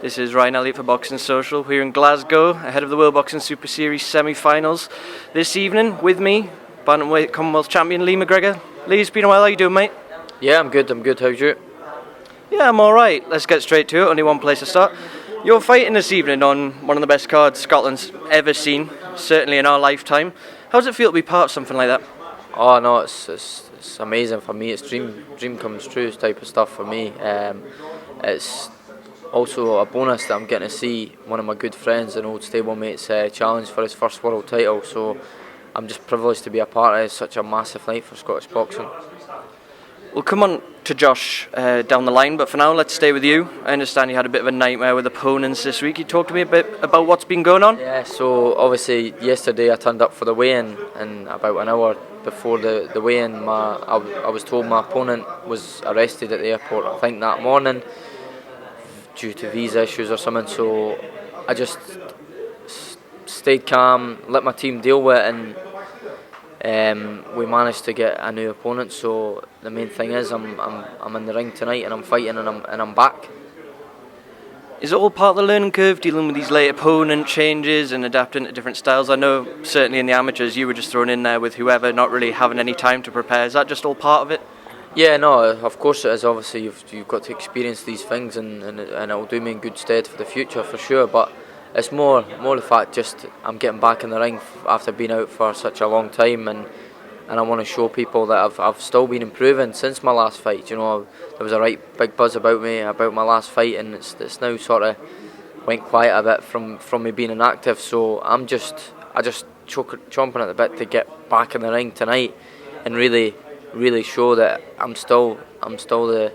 This is Ryan Elliott for Boxing Social. We're in Glasgow, ahead of the World Boxing Super Series semi-finals. This evening, with me, bantamweight Commonwealth champion Lee McGregor. Lee, it's been a while. How you doing, mate? Yeah, I'm good. How's you? Yeah, I'm alright. Let's get straight to it. Only one place to start. You're fighting this evening on one of the best cards Scotland's ever seen, certainly in our lifetime. How does it feel to be part of something like that? Oh no, it's amazing for me. It's dream comes true type of stuff for me. It's also a bonus that I'm getting to see one of my good friends and old stablemates challenge for his first world title. So I'm just privileged to be a part of such a massive night for Scottish boxing. We'll come on to Josh down the line, but for now let's stay with you. I understand you had a bit of a nightmare with opponents this week. You talk to me a bit about what's been going on? Yeah, so obviously yesterday I turned up for the weigh-in, and about an hour before the weigh-in I was told my opponent was arrested at the airport, I think that morning, due to visa issues or something. So I just stayed calm, let my team deal with it, and we managed to get a new opponent. So the main thing is I'm in the ring tonight and I'm fighting and I'm back. Is it all part of the learning curve, dealing with these late opponent changes and adapting to different styles? I know certainly in the amateurs you were just thrown in there with whoever, not really having any time to prepare. Is that just all part of it? Yeah, no, of course it is. Obviously you've got to experience these things, and it'll do me in good stead for the future for sure. But it's more the fact just I'm getting back in the ring after being out for such a long time, and I want to show people that I've still been improving since my last fight. You know, there was a right big buzz about me about my last fight, and it's now sort of went quiet a bit from me being inactive. So I just chomping at the bit to get back in the ring tonight and really show that I'm still the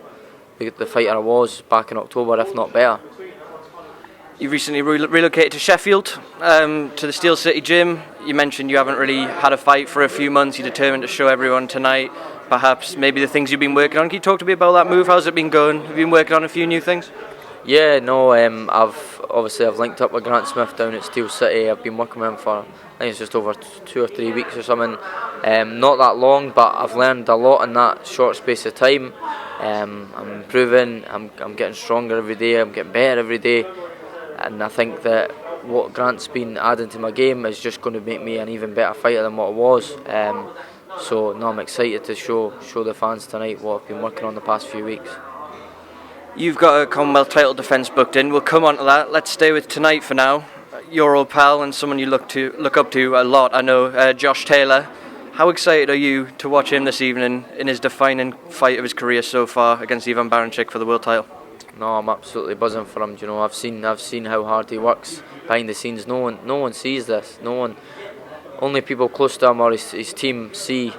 fighter I was back in October, if not better. You recently relocated to Sheffield, to the Steel City gym. You mentioned you haven't really had a fight for a few months. You're determined to show everyone tonight, perhaps maybe the things you've been working on. Can you talk to me about that move? How's it been going? Have you been working on a few new things? Yeah, no, I've linked up with Grant Smith down at Steel City. I've been working with him for, I think it's just over 2 or 3 weeks or something. Not that long, but I've learned a lot in that short space of time. I'm improving, I'm getting stronger every day, I'm getting better every day, and I think that what Grant's been adding to my game is just going to make me an even better fighter than what I was. So no, I'm excited to show the fans tonight what I've been working on the past few weeks. You've got a Commonwealth title defence booked in. We'll come on to that. Let's stay with tonight for now. Your old pal and someone you look up to a lot, I know, Josh Taylor. How excited are you to watch him this evening in his defining fight of his career so far against Ivan Baranchyk for the world title? No, I'm absolutely buzzing for him. You know, I've seen how hard he works behind the scenes. No one sees this. Only people close to him or his team see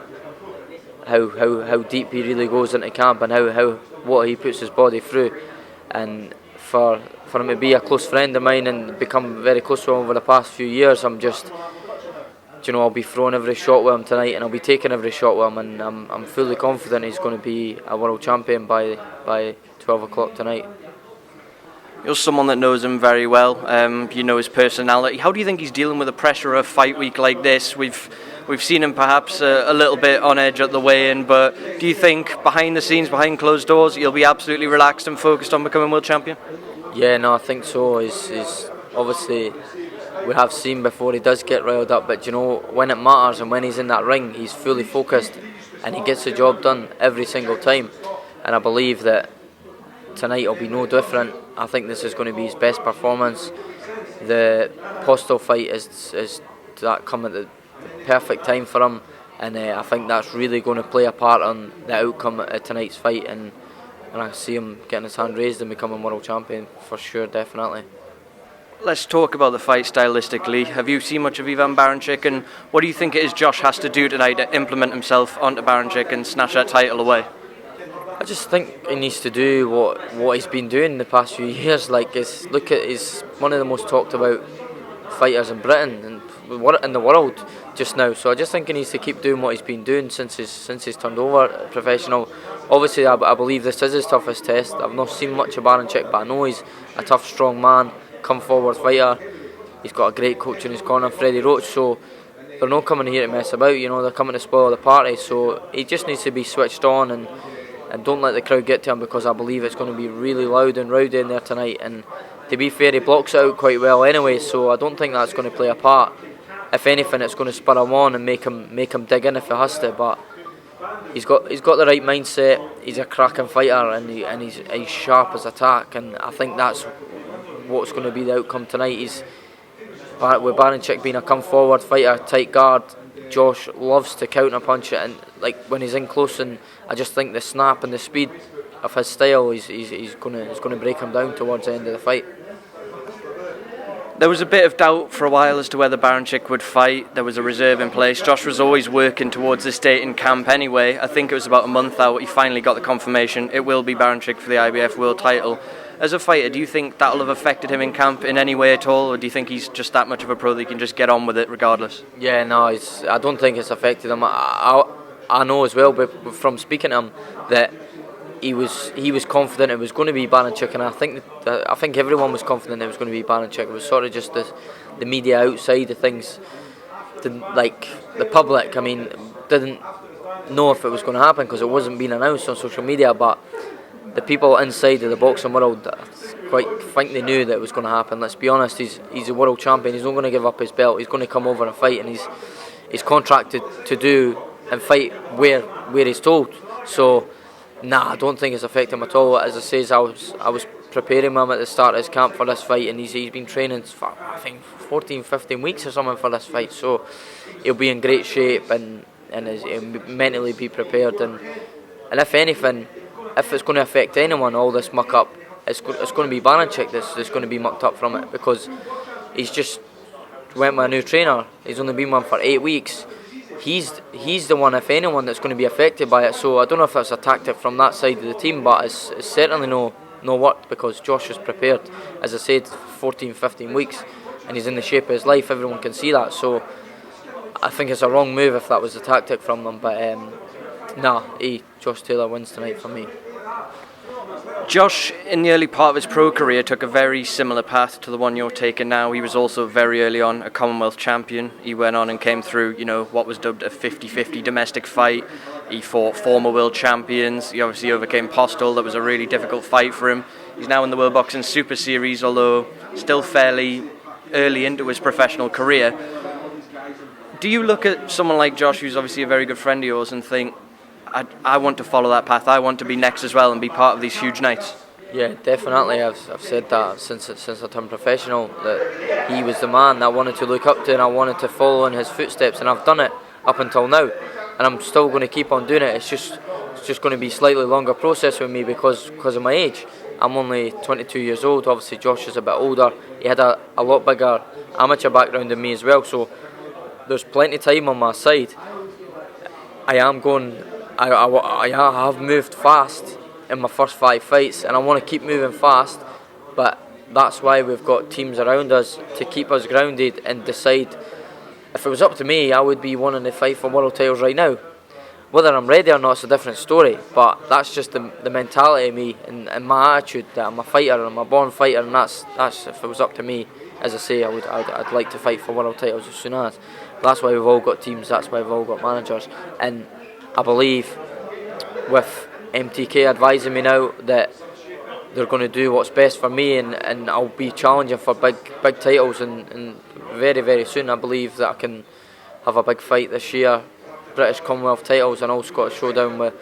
how deep he really goes into camp and what he puts his body through. And for him to be a close friend of mine and become very close to him over the past few years, I'm just, you know, I'll be throwing every shot with him tonight, and I'll be taking every shot with him, and I'm fully confident he's going to be a world champion by 12 o'clock tonight. You're someone that knows him very well. You know his personality. How do you think he's dealing with the pressure of a fight week like this? We've seen him perhaps a little bit on edge at the weigh-in, but do you think behind the scenes, behind closed doors, he'll be absolutely relaxed and focused on becoming world champion? Yeah, no, I think so. He's obviously, we have seen before he does get riled up, but you know, when it matters and when he's in that ring, he's fully focused and he gets the job done every single time. And I believe that tonight will be no different. I think this is going to be his best performance. The Postal fight is that come at the perfect time for him, and I think that's really going to play a part on the outcome of tonight's fight, and I see him getting his hand raised and becoming world champion for sure, definitely. Let's talk about the fight stylistically. Have you seen much of Ivan Baranchyk, and what do you think it is Josh has to do tonight to implement himself onto Baranchyk and snatch that title away? I just think he needs to do what he's been doing the past few years. Like, he's one of the most talked about fighters in Britain and in the world just now. So I just think he needs to keep doing what he's been doing since he's turned over professional. Obviously, I believe this is his toughest test. I've not seen much of Baranchyk, but I know he's a tough, strong man, come forward fighter. He's got a great coach in his corner, Freddie Roach. So they're not coming here to mess about. You know, they're coming to spoil the party. So he just needs to be switched on and don't let the crowd get to him, because I believe it's going to be really loud and rowdy in there tonight, and to be fair, he blocks it out quite well anyway, so I don't think that's going to play a part. If anything, it's going to spur him on and make him dig in if he has to. But he's got the right mindset. He's a cracking fighter, and he's sharp as attack. And I think that's what's going to be the outcome tonight. With Baranchik being a come forward fighter, tight guard. Josh loves to counter punch it, and like when he's in close, and I just think the snap and the speed of his style, he's going to break him down towards the end of the fight. There was a bit of doubt for a while as to whether Baranchik would fight. There was a reserve in place. Josh was always working towards this date in camp anyway. I think it was about a month out. He finally got the confirmation. It will be Baranchik for the IBF World title. As a fighter, do you think that'll have affected him in camp in any way at all, or do you think he's just that much of a pro that he can just get on with it regardless? Yeah, no, I don't think it's affected him. I know as well, but from speaking to him, that he was confident it was going to be Baranchik, and I think everyone was confident it was going to be Baranchik. It was sort of just the media outside of things, like the public. I mean, didn't know if it was going to happen because it wasn't being announced on social media, but the people inside of the boxing world quite think they knew that it was going to happen. Let's be honest, he's a world champion. He's not going to give up his belt. He's going to come over and fight, and he's contracted to do and fight where he's told. So, nah, I don't think it's affected him at all. As I say, I was preparing him at the start of his camp for this fight, and he's been training for I think 14-15 weeks or something for this fight. So he'll be in great shape and he'll mentally be prepared. And if anything, if it's going to affect anyone, all this muck up, it's going to be Baranchik that's going to be mucked up from it, because he's just went with a new trainer. He's only been one for 8 weeks. He's the one, if anyone, that's going to be affected by it. So I don't know if that's a tactic from that side of the team, but it's certainly no work, because Josh is prepared, as I said, 14-15 weeks, and he's in the shape of his life. Everyone can see that. So I think it's a wrong move if that was the tactic from them. But Josh Taylor wins tonight for me. Josh, in the early part of his pro career, took a very similar path to the one you're taking now. He was also very early on a Commonwealth champion. He went on and came through, what was dubbed a 50-50 domestic fight. He fought former world champions. He obviously overcame Postal. That was a really difficult fight for him. He's now in the World Boxing Super Series, although still fairly early into his professional career. Do you look at someone like Josh, who's obviously a very good friend of yours, and think, I want to follow that path. I want to be next as well and be part of these huge nights? Yeah, definitely. I've said that since I turned professional, that he was the man that I wanted to look up to, and I wanted to follow in his footsteps, and I've done it up until now, and I'm still going to keep on doing it. It's just going to be a slightly longer process with me because of my age. I'm only 22 years old. Obviously Josh is a bit older. He had a lot bigger amateur background than me as well, so there's plenty of time on my side. I have moved fast in my first 5 fights, and I want to keep moving fast, but that's why we've got teams around us to keep us grounded and decide. If it was up to me, I would be wanting to fight for world titles right now. Whether I'm ready or not is a different story, but that's just the mentality of me and my attitude, that I'm a fighter, I'm a born fighter, and that's if it was up to me, as I say, I'd like to fight for world titles as soon as. But that's why we've all got teams, that's why we've all got managers, and I believe with MTK advising me now that they're going to do what's best for me, and I'll be challenging for big titles, and very, very soon I believe that I can have a big fight this year, British Commonwealth titles and all Scottish Showdown with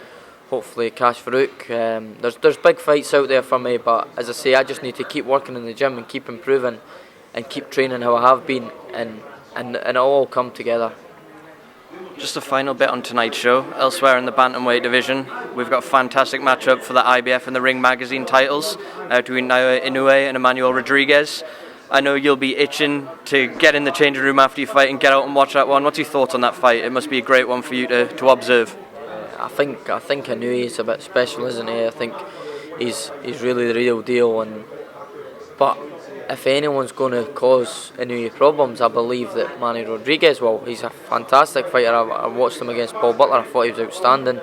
hopefully Cash Farouk. There's big fights out there for me, but as I say, I just need to keep working in the gym and keep improving and keep training how I have been, and it'll all come together. Just a final bit on tonight's show. Elsewhere in the bantamweight division, we've got a fantastic matchup for the IBF and the Ring Magazine titles between Inoue and Emmanuel Rodriguez. I know you'll be itching to get in the changing room after you fight and get out and watch that one. What's your thoughts on that fight? It must be a great one for you to observe. I think Inoue is a bit special, isn't he? I think he's really the real deal, but if anyone's going to cause Inoue problems, I believe that Manny Rodriguez will. He's a fantastic fighter. I watched him against Paul Butler. I thought he was outstanding.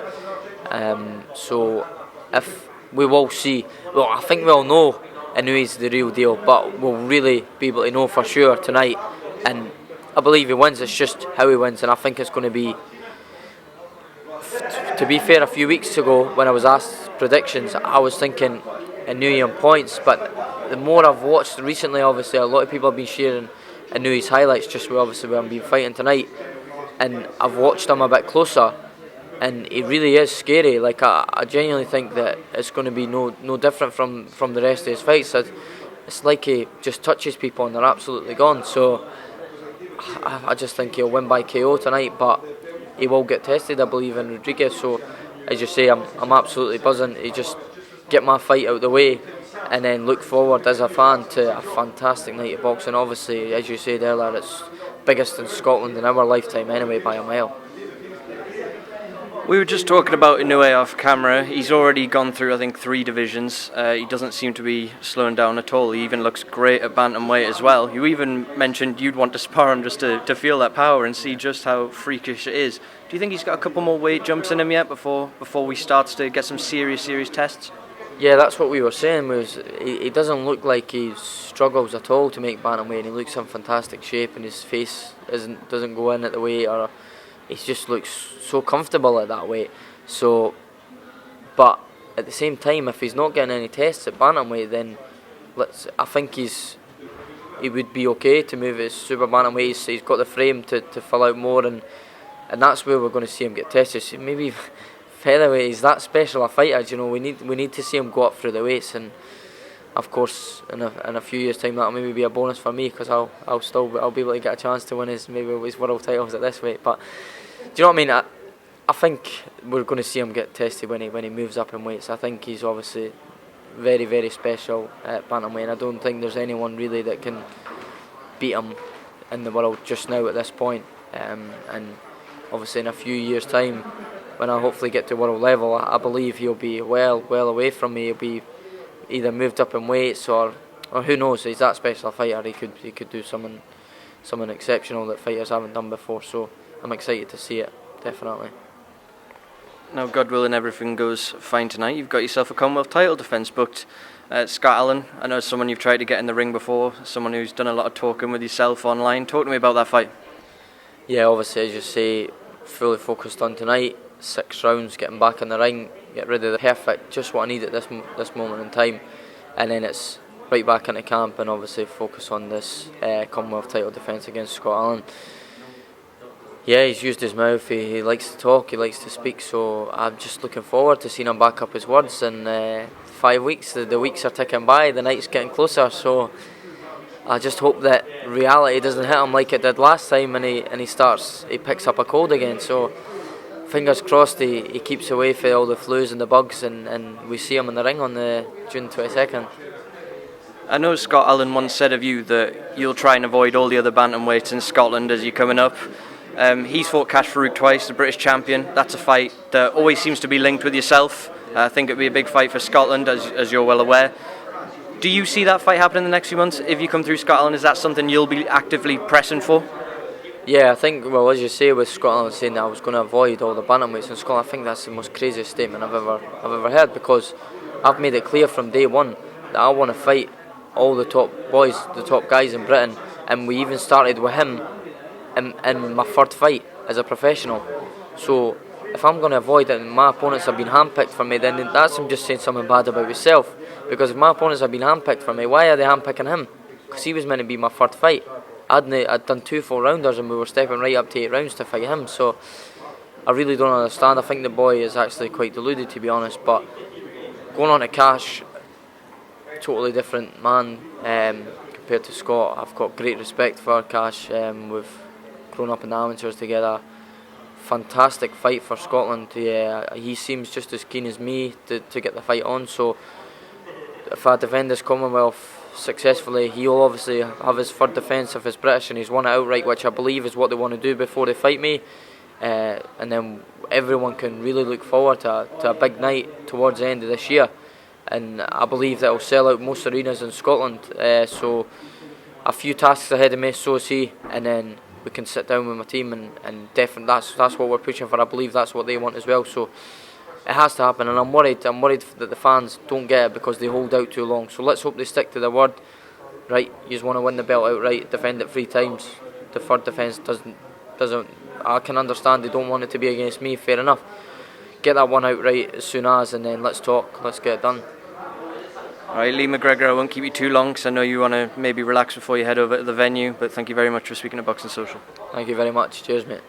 So if we will see, well, I think we'll know Inoue's the real deal, but we'll really be able to know for sure tonight. And I believe he wins. It's just how he wins, and I think it's going to be. To be fair, a few weeks ago when I was asked predictions, I was thinking Inoue on points, but the more I've watched recently, obviously a lot of people have been sharing Inoue's highlights just where I'm been fighting tonight, and I've watched him a bit closer, and he really is scary. Like I genuinely think that it's going to be no different from the rest of his fights. It's like he just touches people and they're absolutely gone. So I just think he'll win by KO tonight, but he will get tested, I believe, in Rodriguez. So as you say, I'm absolutely buzzing to just get my fight out of the way and then look forward as a fan to a fantastic night of boxing. Obviously, as you said earlier, it's biggest in Scotland in our lifetime anyway, by a mile. We were just talking about Inoue off camera. He's already gone through, I think, 3 divisions. He doesn't seem to be slowing down at all. He even looks great at bantamweight as well. You even mentioned you'd want to spar him just to feel that power and see just how freakish it is. Do you think he's got a couple more weight jumps in him yet before we start to get some serious tests? Yeah, that's what we were saying. He doesn't look like he struggles at all to make bantamweight. He looks in fantastic shape, and his face doesn't go in at the weight, or he just looks so comfortable at that weight. So, but at the same time, if he's not getting any tests at bantamweight, then I think he would be okay to move his super bantamweight. He's got the frame to fill out more, and that's where we're going to see him get tested. So maybe featherweight, he's that special a fighter. You know, we need to see him go up through the weights, and of course, in a few years' time, that'll maybe be a bonus for me, because I'll be able to get a chance to win his world titles at this weight. But do you know what I mean? I think we're going to see him get tested when he moves up in weights. I think he's obviously very, very special at bantamweight, and I don't think there's anyone really that can beat him in the world just now at this point. And obviously in a few years' time, when I hopefully get to world level, I believe he'll be well away from me. He'll be either moved up in weights, or who knows. He's that special a fighter. He could do something exceptional that fighters haven't done before. So I'm excited to see it, definitely. Now, God willing, everything goes fine tonight. You've got yourself a Commonwealth title defence booked. Scott Allen, I know someone you've tried to get in the ring before, someone who's done a lot of talking with yourself online. Talk to me about that fight. Yeah, obviously, as you say, fully focused on tonight. 6 rounds, getting back in the ring, get rid of the perfect, just what I need at this moment in time, and then it's right back into camp and obviously focus on this Commonwealth title defence against Scott Allen. Yeah, he's used his mouth, he likes to talk, he likes to speak, so I'm just looking forward to seeing him back up his words. And 5 weeks, the weeks are ticking by, the night's getting closer, so I just hope that reality doesn't hit him like it did last time, and he picks up a cold again. So fingers crossed he keeps away from all the flus and the bugs, and we see him in the ring on the June 22nd. I know Scott Allen once said of you that you'll try and avoid all the other bantamweights in Scotland as you're coming up. He's fought Cash Farouk twice, the British champion. That's a fight that always seems to be linked with yourself. I think it'd be a big fight for Scotland, as you're well aware. Do you see that fight happening in the next few months? If you come through Scotland, is that something you'll be actively pressing for? Yeah, I think, well, as you say, with Scotland saying that I was going to avoid all the bantamweights in Scotland, I think that's the most craziest statement I've ever heard, because I've made it clear from day one that I want to fight all the top boys, the top guys in Britain, and we even started with him in my third fight as a professional. So if I'm going to avoid it and my opponents have been handpicked for me, then that's him just saying something bad about himself. Because if my opponents have been handpicked for me, why are they handpicking him? Because he was meant to be my third fight. I'd done 2 4-rounders and we were stepping right up to 8 rounds to fight him. So I really don't understand. I think the boy is actually quite deluded, to be honest. But going on to Cash, totally different man compared to Scott. I've got great respect for Cash. We've grown up in the amateurs together. Fantastic fight for Scotland. He seems just as keen as me to get the fight on. So if I defend this Commonwealth successfully, he'll obviously have his third defence if it's British, and he's won it outright, which I believe is what they want to do before they fight me. And then everyone can really look forward to a big night towards the end of this year. And I believe that it'll sell out most arenas in Scotland. So a few tasks ahead of me, so is he, and then we can sit down with my team and definitely that's what we're pushing for. I believe that's what they want as well. So it has to happen, and I'm worried that the fans don't get it because they hold out too long. So let's hope they stick to their word. Right, you just want to win the belt outright, defend it 3 times. The third defence doesn't. I can understand they don't want it to be against me. Fair enough. Get that one outright as soon as, and then let's talk. Let's get it done. All right, Lee McGregor, I won't keep you too long because I know you want to maybe relax before you head over to the venue, but thank you very much for speaking to Boxing Social. Thank you very much. Cheers, mate.